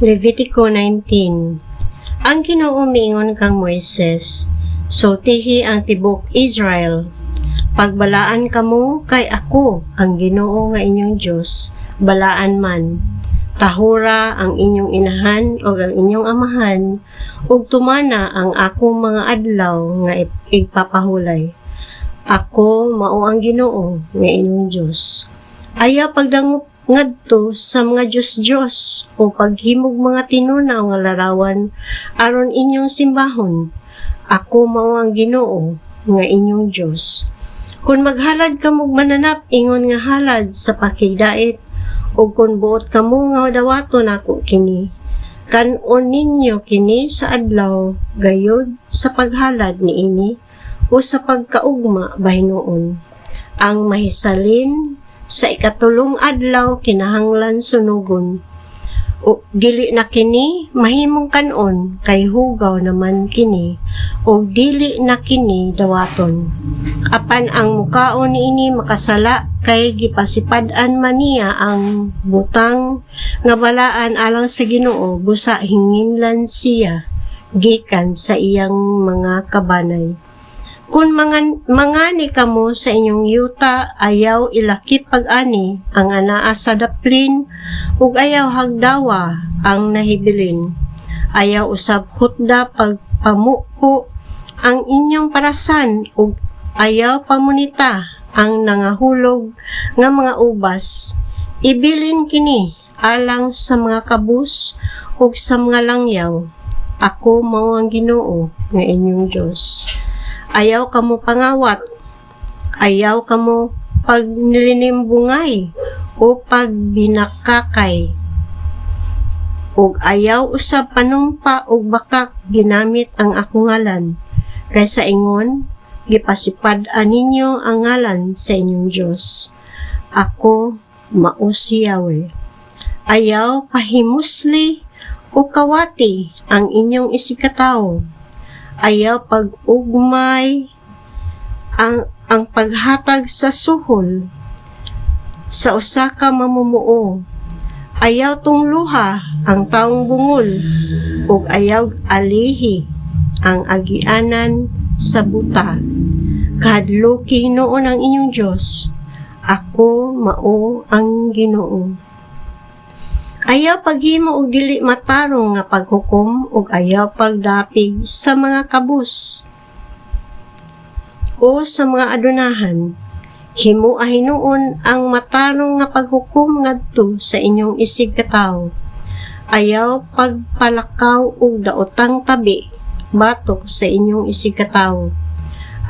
Levitico 19. Ang Ginoo miingon kang Moises, sultihi ang tibok Israel. Pagbalaan kamo kay ako, ang Ginoo nga inyong Dios, balaan man. Tahura ang inyong inahan o ang inyong amahan, ug tumana ang akong mga adlaw nga igpapahulay. Ako mao ang Ginoo nga inyong Dios. Ayaw pagdangup ngadto sa mga Diyos o paghimog mga tinunaw nga larawan aron inyong simbahon. Ako mao ang Ginoo nga inyong Dios. Kung maghalad kamo mananap ingon nga halad sa pakigdait o kung buot kamo nga dawaton ako kini, kanon ninyo kini sa adlaw gayud sa paghalad niini o sa pagkaugma bahinuon. Ang mahisalin sa ikatulong adlaw kinahanglan sunugon. O dili na kini mahimong kanon kay hugaw naman kini o dili na kini dawaton. Apan ang mukaon niini makasala kay gipasipad-an man niya ang butang nga balaan alang sa Ginoo busa hinginlan siya gikan sa iyang mga kabanay. Kung mangani kamo sa inyong yuta, ayaw ilakip pag-ani ang anaa sa daplin, ug ayaw hagdawa ang nahibilin. Ayaw usab hutda pagpamupo ang inyong parasan, ug ayaw pamunita ang nangahulog nga mga ubas. Ibilin kini alang sa mga kabus ug sa mga langyaw. Ako mao ang Ginoo nga inyong Dios. Ayaw kamo pangawat, ayaw kamo pagnilinimbungay o pagbinakakay, ug ayaw usab panumpa ug bakak ginamit ang akong ngalan, kaysa ingon, gipasipad-an ninyo ang ngalan sa inyong Dios. Ako, mao si Yahweh. Ayaw pahimusli o kawati ang inyong isikatawo. Ayaw pag-ugmay ang paghatag sa suhol sa usa ka mamumuo. Ayaw tungluha ang taong bungol ug ayaw alihi ang agianan sa buta. Kahadluki noon ang inyong Dios. Ako mao ang Ginoo. Ayaw paghimo og dili matarong nga paghukom ug ayaw pagdapig sa mga kabus o sa mga adunahan. Himo hinuon ang matarong nga paghukom ngadto sa inyong isig katawo. Ayaw pagpalakaw og daotang tabi batok sa inyong isig katawo.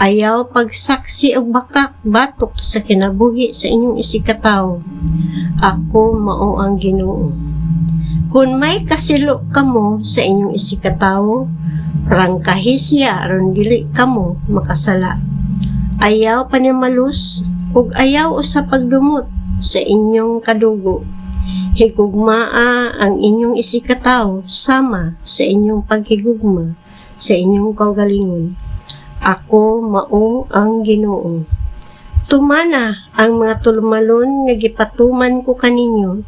Ayaw pagsaksi og bakak batok sa kinabuhi sa inyong isig katawo. Ako mao ang Ginoo. Kung may kasilo kamo sa inyong isig katawo, prangkahi siya aron dili kamo makasala. Ayaw panimalus ug ayaw usa pagdumot sa inyong kadugo. Higugmaa ang inyong isig katawo sama sa inyong paghigugma sa inyong kaugalingon. Ako mao ang Ginoo. Tumana ang mga tulumalon nga gipatuman ko kaninyo.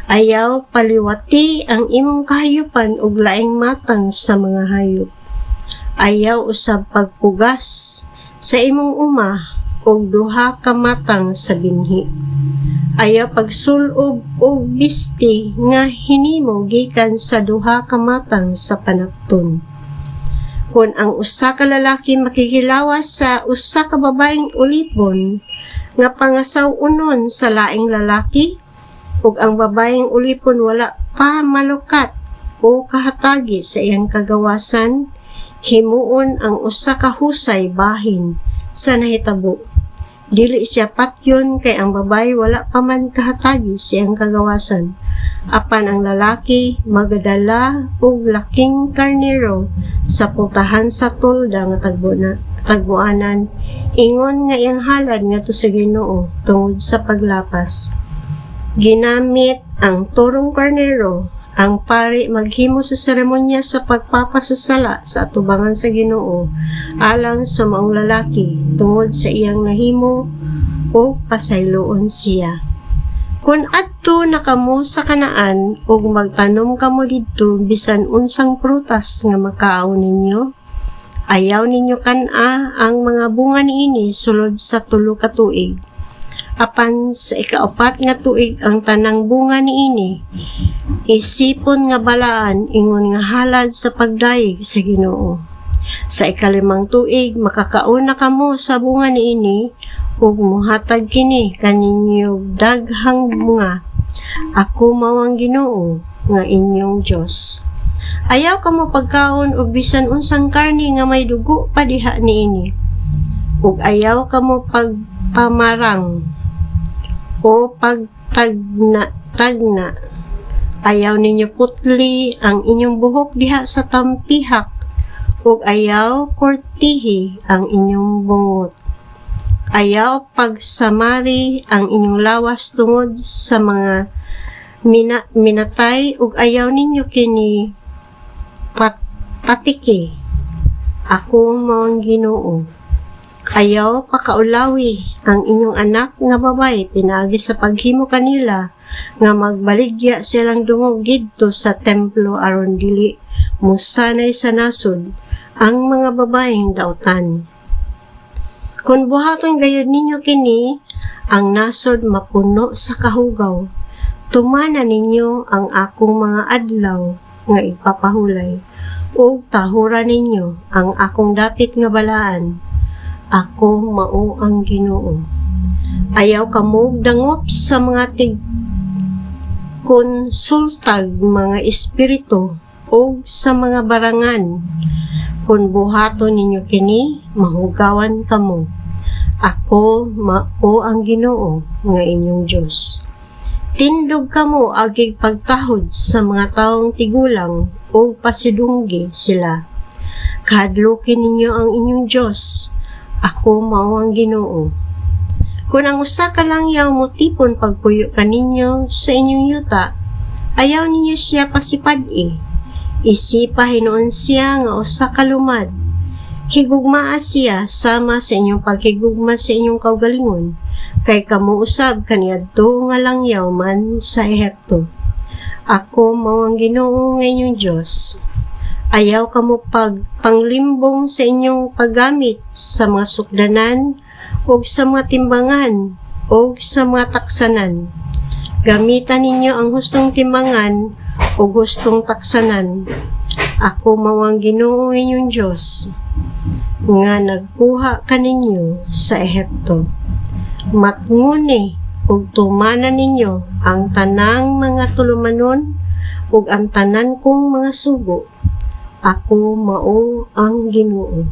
Ayaw paliwati ang imong kahayupan ug laing matang sa mga hayop. Ayaw usab pagpugas sa imong uma ug duha ka matang sa binhi. Ayaw pagsulob og bisti nga hinimo gikan sa duha ka matang sa panapton. Kung ang usa ka lalaki makikilawas sa usa ka babaeng ulipon nga pangasaw-unon sa laing lalaki ug ang babaeng ulipon wala pa malukat o kahatagi sa iyang kagawasan, himuon ang usa ka husay bahin sa nahitabo. Dili siya patyon kay ang babae wala pa man kahatagi sa iyang kagawasan. Apan ang lalaki magadala og laking karnero sa putahan sa tolda nga tagbuanan, ingon nga iyang halad ngadto sa Ginoo tungod sa paglapas. Ginamit ang turong karnero ang pari maghimo sa seremonya sa pagpapasasala sa atubangan sa Ginoo alang sa maong lalaki tungod sa iyang nahimo o pasayloon siya. Kung adto na kamo sa Kanaan ug magtanom kamo didto bisan unsang prutas nga makaaw ninyo, ayaw ninyo kana ang mga bunga niini sulod sa 3 ka tuig. Apan sa ika-4 nga tuig ang tanang bunga niini, isipon nga balaan ingon nga halad sa pagdayeg sa Ginoo. Sa ika-5 tuig makakaon na kamo sa bunga niini ug muhatag kini kaninyo daghang bunga. Ako mao ang Ginoo nga inyong Dios. Ayaw kamo pagkaon og bisan unsang karne nga may dugo pa diha niini. Ug ayaw kamo pagpamarang o pagtagna. Ayaw ninyo putli ang inyong buhok diha sa tampihak ug ayaw kortihi ang inyong bungot. Ayaw pagsamari ang inyong lawas tungod sa mga minatay ug ayaw ninyo kini patiki. Ako mao ang Ginoo. Ayaw pakaulawi ang inyong anak nga babay pinaagi sa paghimo kanila nga magbaligya silang dungog didto sa templo aron dili musanay sa nasod ang mga babaeng dautan. Kung buhaton gayud ninyo kini, ang nasod mapuno sa kahugaw. Tumana ninyo ang akong mga adlaw nga ipapahulay, ug tahura ninyo ang akong dapit nga balaan. Ako mao ang Ginoo. Ayaw kamog dangop sa mga konsultag mga espiritu o sa mga barangan. Kung buhaton ninyo kini, mahugawan kamo. Ako mao ang Ginoo nga inyong Dios. Tindog kamo agig pagtahod sa mga taong tigulang o pasidunggi sila. Kahadlukin ninyo ang inyong Dios. Ako mao ang Ginoo. Kung ang usa ka langyaw mo tipon pagpuyo kaninyo sa inyong yuta, ayaw ninyo siya pasipad-i. Isipa hinuon siya nga usa ka lumad. Higugmaa siya sama sa inyong paghigugma sa inyong kaugalingon, kay kamo usab kaniadto nga langyaw man sa Ehipto. Ako mao ang Ginoo nga inyong Dios. Ayaw kamo panglimbong sa inyong paggamit sa mga sukdanan o sa mga timbangan o sa mga taksanan. Gamitan ninyo ang hustong timbangan o hustong taksanan. Ako mao ang Ginoo inyong Dios nga nagkuha kaninyo sa Ehipto. Matnguni ug tumanan ninyo ang tanang mga tulumanon ug ang tanan kong mga sugo. Ako mao ang Ginoo.